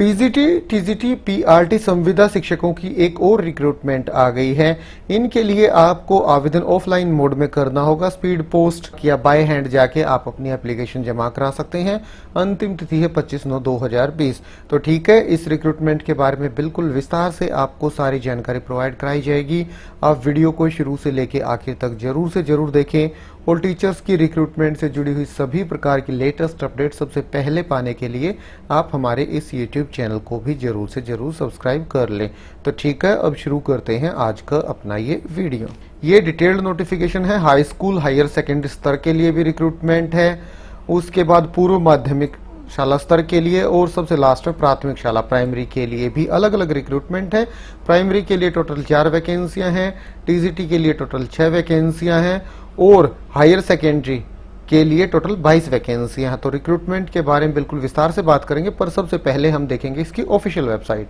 PGT, TGT, PRT संविदा शिक्षकों की एक और रिक्रूटमेंट आ गई है। इनके लिए आपको आवेदन ऑफलाइन मोड में करना होगा। स्पीड पोस्ट या बाय हैंड जाके आप अपनी एप्लीकेशन जमा करा सकते हैं। अंतिम तिथि है 25/9/2020। तो ठीक है, इस रिक्रूटमेंट के बारे में बिल्कुल विस्तार से आपको सारी जानकारी प्रोवाइड कराई जाएगी। आप वीडियो को शुरू से लेके आखिर तक जरूर से जरूर देखें और टीचर्स की रिक्रूटमेंट से जुड़ी हुई सभी प्रकार की लेटेस्ट अपडेट सबसे पहले पाने के लिए आप हमारे इस यूट्यूब चैनल को भी जरूर से जरूर सब्सक्राइब कर लें। तो ठीक है, अब शुरू करते हैं आज का अपना ये वीडियो। ये डिटेल्ड नोटिफिकेशन है। हाई स्कूल हायर सेकेंडरी स्तर के लिए भी रिक्रूटमेंट है, उसके बाद पूर्व माध्यमिक शाला स्तर के लिए और सबसे लास्ट में प्राथमिक शाला प्राइमरी के लिए भी अलग अलग रिक्रूटमेंट है। प्राइमरी के लिए टोटल 4 वैकेंसियां हैं, टीजीटी के लिए टोटल 6 वैकेंसियां हैं और हायर सेकेंडरी के लिए टोटल 22 वैकेंसियां हैं। तो रिक्रूटमेंट के बारे में बिल्कुल विस्तार से बात करेंगे, पर सबसे पहले हम देखेंगे इसकी ऑफिशियल वेबसाइट।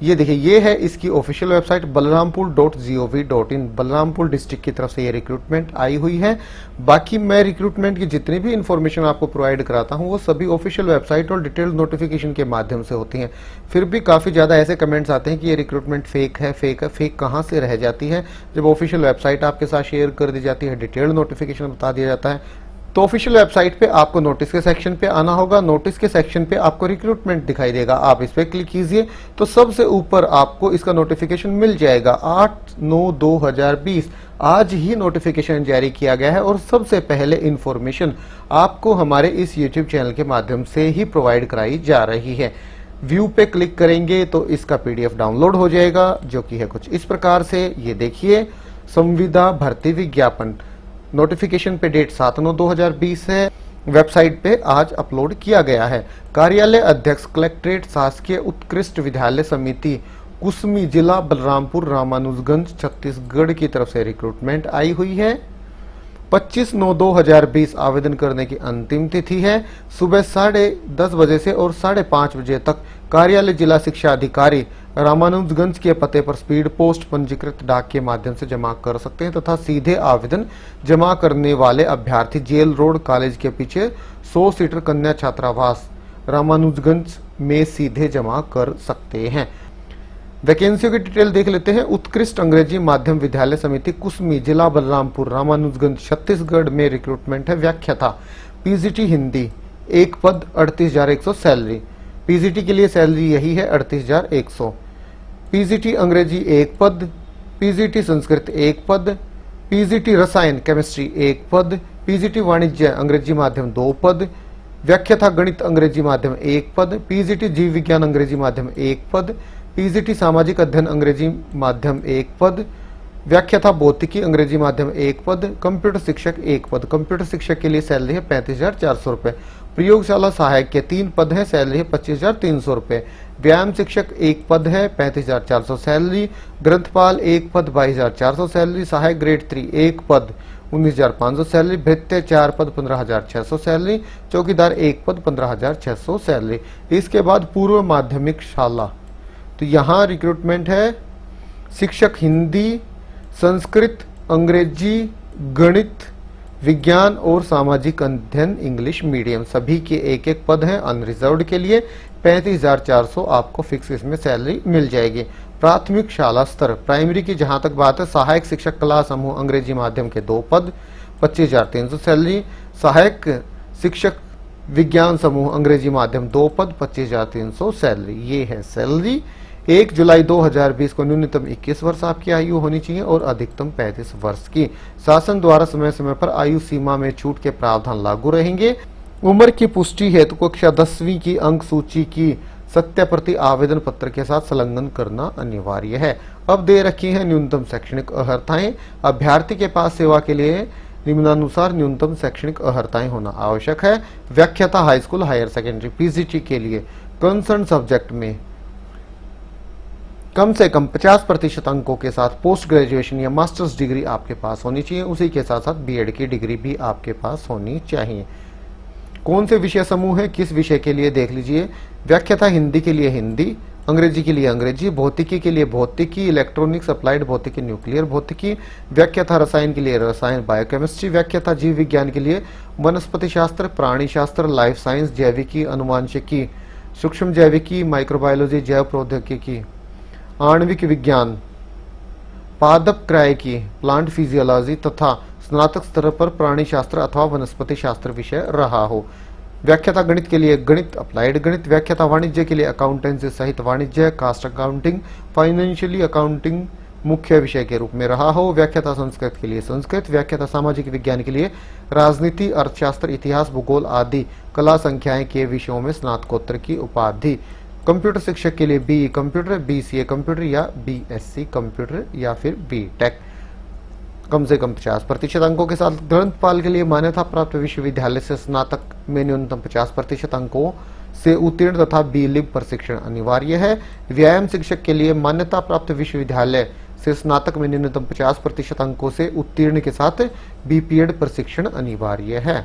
ये देखिए, ये है इसकी official website balrampur.gov.in। Balrampur district की तरफ से ये रिक्रूटमेंट आई हुई है। बाकी मैं रिक्रूटमेंट की जितनी भी इंफॉर्मेशन आपको प्रोवाइड कराता हूँ वो सभी ऑफिशियल वेबसाइट और डिटेल्ड नोटिफिकेशन के माध्यम से होती हैं। फिर भी काफ़ी ज़्यादा ऐसे कमेंट्स आते हैं कि ये रिक्रूटमेंट फेक है। फेक कहाँ से रह जाती है जब ऑफिशियल वेबसाइट आपके साथ शेयर कर दी जाती है, डिटेल्ड नोटिफिकेशन बता दिया जाता है। तो ऑफिशियल वेबसाइट पे आपको नोटिस के सेक्शन पे आना होगा। नोटिस के सेक्शन पे आपको रिक्रूटमेंट दिखाई देगा, आप इस पे क्लिक कीजिए तो सबसे ऊपर आपको इसका नोटिफिकेशन मिल जाएगा। 8/9/2020 आज ही नोटिफिकेशन जारी किया गया है और सबसे पहले इंफॉर्मेशन आपको हमारे इस यूट्यूब चैनल के माध्यम से ही प्रोवाइड कराई जा रही है। व्यू पे क्लिक करेंगे तो इसका पीडीएफ डाउनलोड हो जाएगा, जो कि है कुछ इस प्रकार से। ये देखिए, संविदा भर्ती विज्ञापन नोटिफिकेशन पे डेट 7/9/2020 है। वेबसाइट पे आज अपलोड किया गया है। कार्यालय अध्यक्ष कलेक्ट्रेट शासकीय उत्कृष्ट विद्यालय समिति कुसमी, जिला बलरामपुर, रामानुजगंज, छत्तीसगढ़ की तरफ से रिक्रूटमेंट आई हुई है। 25/9/2020 आवेदन करने की अंतिम तिथि है। सुबह 10:30 बजे से और 5:30 बजे तक कार्यालय जिला शिक्षा अधिकारी रामानुजगंज के पते पर स्पीड पोस्ट पंजीकृत डाक के माध्यम से जमा कर सकते हैं तथा सीधे आवेदन जमा करने वाले अभ्यर्थी जेल रोड कॉलेज के पीछे 100 सीटर कन्या छात्रावास रामानुजगंज में सीधे जमा कर सकते हैं। वैकेंसियों की डिटेल देख लेते हैं। उत्कृष्ट अंग्रेजी माध्यम विद्यालय समिति कुसमी, जिला बलरामपुर, रामानुजगंज, छत्तीसगढ़ में रिक्रूटमेंट है। व्याख्याता पीजीटी हिंदी, एक पद, 38,100 सैलरी। पीजीटी के लिए सैलरी यही है, 38,100। पीजीटी अंग्रेजी 1 पद, पीजीटी संस्कृत 1 पद, पीजीटी रसायन केमिस्ट्री 1 पद, पीजीटी वाणिज्य अंग्रेजी माध्यम 2 पद, व्याख्याता गणित अंग्रेजी माध्यम 1 पद, पीजीटी जीव विज्ञान अंग्रेजी माध्यम 1 पद, पीजीटी सामाजिक अध्ययन अंग्रेजी माध्यम 1 पद, व्याख्याता भौतिकी अंग्रेजी माध्यम 1 पद, कंप्यूटर शिक्षक 1 पद। कंप्यूटर शिक्षक के लिए सैलरी है 35,400 रुपये। प्रयोगशाला सहायक के 3 पद है, सैलरी है 25,300 रुपये। व्यायाम शिक्षक 1 पद है, 35,400 सैलरी। ग्रंथपाल 1 पद, 22,400 सैलरी। सहायक ग्रेड 3 1 पद, 19,500 सैलरी। भृत्य 4 पद, 15,600 सैलरी। चौकीदार 1 पद, 15,600 सैलरी। इसके बाद पूर्व माध्यमिक शाला, तो यहाँ रिक्रूटमेंट है शिक्षक हिंदी, संस्कृत, अंग्रेजी, गणित, विज्ञान और सामाजिक अध्ययन इंग्लिश मीडियम, सभी के 1-1 पद हैं। अनरिजर्व्ड के लिए 35,400 आपको फिक्स इसमें सैलरी मिल जाएगी। प्राथमिक शाला स्तर प्राइमरी की जहां तक बात है, सहायक शिक्षक कला समूह अंग्रेजी माध्यम के 2 पद, 25,300 सैलरी। सहायक शिक्षक विज्ञान समूह अंग्रेजी माध्यम 2 पद, 25,300 सैलरी। ये है सैलरी। 1 जुलाई 2020 को न्यूनतम 21 वर्ष आपकी आयु होनी चाहिए और अधिकतम 35 वर्ष की। शासन द्वारा समय समय पर आयु सीमा में छूट के प्रावधान लागू रहेंगे। उम्र की पुष्टि हेतु कक्षा 10वीं की अंक सूची की सत्याप्रति आवेदन पत्र के साथ संलग्न करना अनिवार्य है। अब दे रखी है न्यूनतम शैक्षणिक अर्हताएं। अभ्यर्थी के पास सेवा के लिए निम्नानुसार न्यूनतम शैक्षणिक अर्हताएं होना आवश्यक है। व्याख्याता high school higher secondary PGT के लिए कंसर्न सब्जेक्ट में कम से कम 50% अंकों के साथ पोस्ट ग्रेजुएशन या मास्टर्स डिग्री आपके पास होनी चाहिए। उसी के साथ साथ बीएड की डिग्री भी आपके पास होनी चाहिए। कौन से विषय समूह है, किस विषय के लिए देख लीजिए। व्याख्याता हिंदी के लिए हिंदी, अंग्रेजी के लिए अंग्रेजी, भौतिकी के लिए भौतिकी, इलेक्ट्रॉनिक्स, अप्लाइड भौतिकी, न्यूक्लियर भौतिकी। व्याख्याता रसायन के लिए रसायन बायोकेमिस्ट्री। व्याख्याता जीव विज्ञान के लिए वनस्पति शास्त्र, प्राणी शास्त्र, लाइफ साइंस, जैविकी, अनुवांशिकी, सूक्ष्म जैविकी, माइक्रोबायोलॉजी, जैव प्रौद्योगिकी, आणविक विज्ञान, पादप क्रायकी, प्लांट फिजियोलॉजी तथा स्नातक स्तर पर प्राणी शास्त्र अथवा वनस्पति शास्त्र विषय रहा हो। व्याख्याता गणित के लिए गणित, अप्लाइड गणित। व्याख्याता वाणिज्य के लिए अकाउंटेंसी सहित वाणिज्य, कास्ट अकाउंटिंग, फाइनेंशियली अकाउंटिंग मुख्य विषय के रूप में रहा हो। व्याख्याता संस्कृत के लिए संस्कृत। व्याख्याता सामाजिक विज्ञान के लिए राजनीति, अर्थशास्त्र, इतिहास, भूगोल आदि कला संख्याएं के विषयों में स्नातकोत्तर की उपाधि। कंप्यूटर शिक्षक के लिए बीई कंप्यूटर, बीसीए कंप्यूटर या बीएससी कंप्यूटर या फिर बीटेक। कम से कम 50% अंकों के साथ ग्रंथपाल के लिए मान्यता प्राप्त विश्वविद्यालय से स्नातक में न्यूनतम 50% अंकों से उत्तीर्ण तथा बी.लिब प्रशिक्षण अनिवार्य है। व्यायाम शिक्षक के लिए मान्यता प्राप्त विश्वविद्यालय से स्नातक में न्यूनतम 50% अंकों से उत्तीर्ण के साथ बीपीएड प्रशिक्षण अनिवार्य है।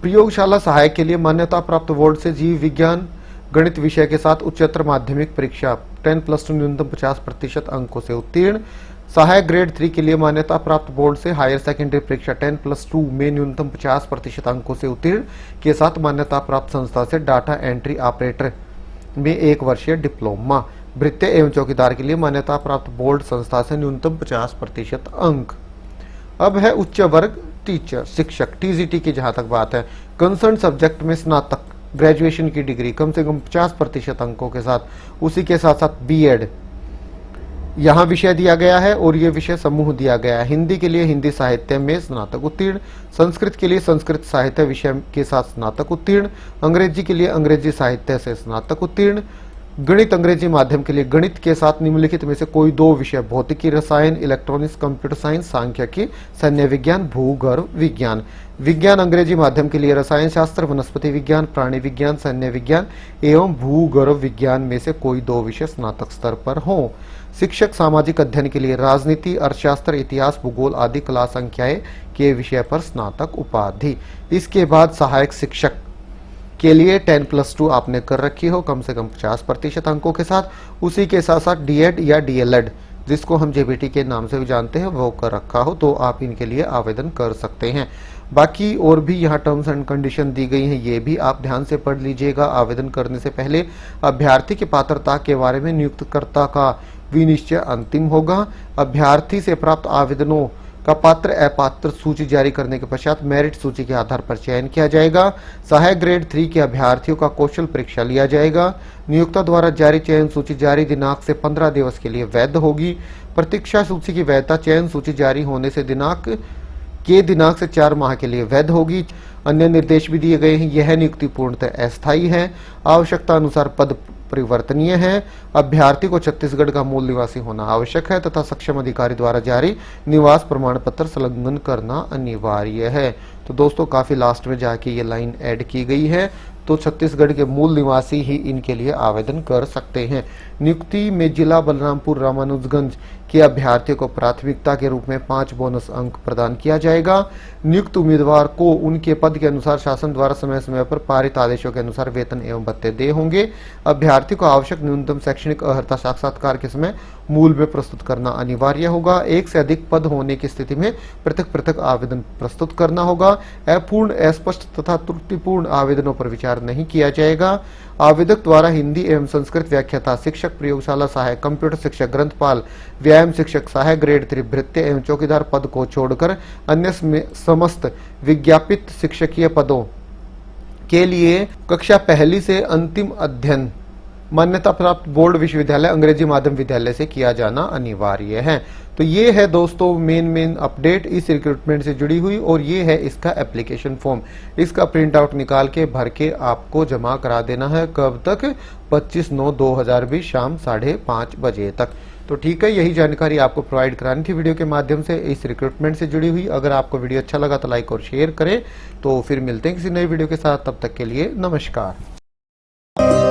प्रयोगशाला सहायक के लिए मान्यता प्राप्त बोर्ड से जीव विज्ञान गणित विषय के साथ उच्चतर माध्यमिक परीक्षा 10+2 न्यूनतम 50% अंकों से उत्तीर्ण। सहायक ग्रेड 3 के लिए मान्यता प्राप्त बोर्ड से हायर सेकेंडरी परीक्षा 10+2 में न्यूनतम 50% अंकों से उत्तीर्ण के साथ मान्यता प्राप्त संस्था से डाटा एंट्री ऑपरेटर में 1 वर्षीय डिप्लोमा। भृत्य एवं चौकीदार के लिए मान्यता प्राप्त बोर्ड संस्था से न्यूनतम 50% अंक। अब है उच्च वर्ग टीचर शिक्षक टीजीटी की जहां तक बात है, कंसर्न सब्जेक्ट में स्नातक ग्रेजुएशन की डिग्री कम से कम 50% अंकों के साथ, उसी के साथ साथ बीएड यहाँ विषय दिया गया है और ये विषय समूह दिया गया है। हिंदी के लिए हिंदी साहित्य में स्नातक उत्तीर्ण, संस्कृत के लिए संस्कृत साहित्य विषय के साथ स्नातक उत्तीर्ण, अंग्रेजी के लिए अंग्रेजी साहित्य से स्नातक उत्तीर्ण, गणित अंग्रेजी माध्यम के लिए गणित के साथ निम्नलिखित में से कोई 2 विषय भौतिकी, रसायन, इलेक्ट्रॉनिक्स, कंप्यूटर साइंस, सांख्यिकी, सैन्य विज्ञान, भूगर्भ विज्ञान। विज्ञान अंग्रेजी माध्यम के लिए रसायन शास्त्र, वनस्पति विज्ञान, प्राणी विज्ञान, सैन्य विज्ञान एवं भूगर्भ विज्ञान में से कोई 2 विषय स्नातक स्तर पर हों। शिक्षक सामाजिक अध्ययन के लिए राजनीति, अर्थशास्त्र, इतिहास, भूगोल आदि कला संख्याएं के विषय पर स्नातक उपाधि। इसके बाद सहायक शिक्षक के लिए 10+2 आपने कर रखी हो कम से कम 50% अंकों के साथ, उसी के साथ साथ डीएड या डीएलएड जिसको हम जेबीटी के नाम से भी जानते हैं वो कर रखा हो तो आप इनके लिए आवेदन कर सकते हैं। बाकी और भी यहाँ टर्म्स एंड कंडीशन दी गई हैं, ये भी आप ध्यान से पढ़ लीजिएगा। आवेदन करने से पहले अभ्यर्थी की पात्रता के बारे में नियुक्तकर्ता का विनिश्चय अंतिम होगा। अभ्यर्थी से प्राप्त आवेदनों का पात्र अपात्र सूची जारी करने के पश्चात मेरिट सूची के आधार पर चयन किया जाएगा। सहायक ग्रेड 3 के अभ्यर्थियों का कौशल परीक्षा लिया जाएगा। नियोक्ता द्वारा जारी चयन सूची जारी दिनांक से 15 दिवस के लिए वैध होगी। प्रतीक्षा सूची की वैधता चयन सूची जारी होने से दिनांक से 4 माह के लिए वैध होगी। अन्य निर्देश भी दिए गए हैं। यह नियुक्ति पूर्णतः अस्थायी है। आवश्यकता अनुसार पद परिवर्तनीय है। अभ्यर्थी को छत्तीसगढ़ का मूल निवासी होना आवश्यक है तथा सक्षम अधिकारी द्वारा जारी निवास प्रमाण पत्र संलग्न करना अनिवार्य है। तो दोस्तों काफी लास्ट में जाके ये लाइन ऐड की गई है, तो छत्तीसगढ़ के मूल निवासी ही इनके लिए आवेदन कर सकते हैं। नियुक्ति में जिला बलरामपुर रामानुजगंज के अभ्यर्थियों को प्राथमिकता के रूप में 5 बोनस अंक प्रदान किया जाएगा। नियुक्त उम्मीदवार को उनके पद के अनुसार शासन द्वारा समय समय पर पारित आदेशों के अनुसार वेतन एवं भत्ते देय होंगे। अभ्यर्थी को आवश्यक न्यूनतम शैक्षणिक अर्हता साक्षात्कार के समय मूल में प्रस्तुत करना अनिवार्य होगा। 1 से अधिक पद होने की स्थिति में पृथक पृथक आवेदन प्रस्तुत करना होगा। अपूर्ण, अस्पष्ट तथा त्रुटिपूर्ण आवेदनों पर विचार नहीं किया जाएगा। आवेदक द्वारा हिंदी एवं संस्कृत व्याख्याता, शिक्षक, प्रयोगशाला सहायक, कंप्यूटर शिक्षक, ग्रंथपाल, व्यायाम शिक्षक, सहायक ग्रेड 3, भृत्य एवं चौकीदार पद को छोड़कर अन्य समस्त विज्ञापित शिक्षकीय पदों के लिए कक्षा 1 से अंतिम अध्ययन मान्यता प्राप्त बोर्ड विश्वविद्यालय अंग्रेजी माध्यम विद्यालय से किया जाना अनिवार्य है। तो ये है दोस्तों मेन अपडेट इस रिक्रूटमेंट से जुड़ी हुई, और ये है इसका एप्लीकेशन फॉर्म। इसका प्रिंट आउट निकाल के भर के आपको जमा करा देना है। कब तक? 25/9/2020 शाम 5:30 बजे तक। तो ठीक है, यही जानकारी आपको प्रोवाइड करानी थी वीडियो के माध्यम से इस रिक्रूटमेंट से जुड़ी हुई। अगर आपको वीडियो अच्छा लगा तो लाइक और शेयर करें। तो फिर मिलते हैं किसी नई वीडियो के साथ, तब तक के लिए नमस्कार।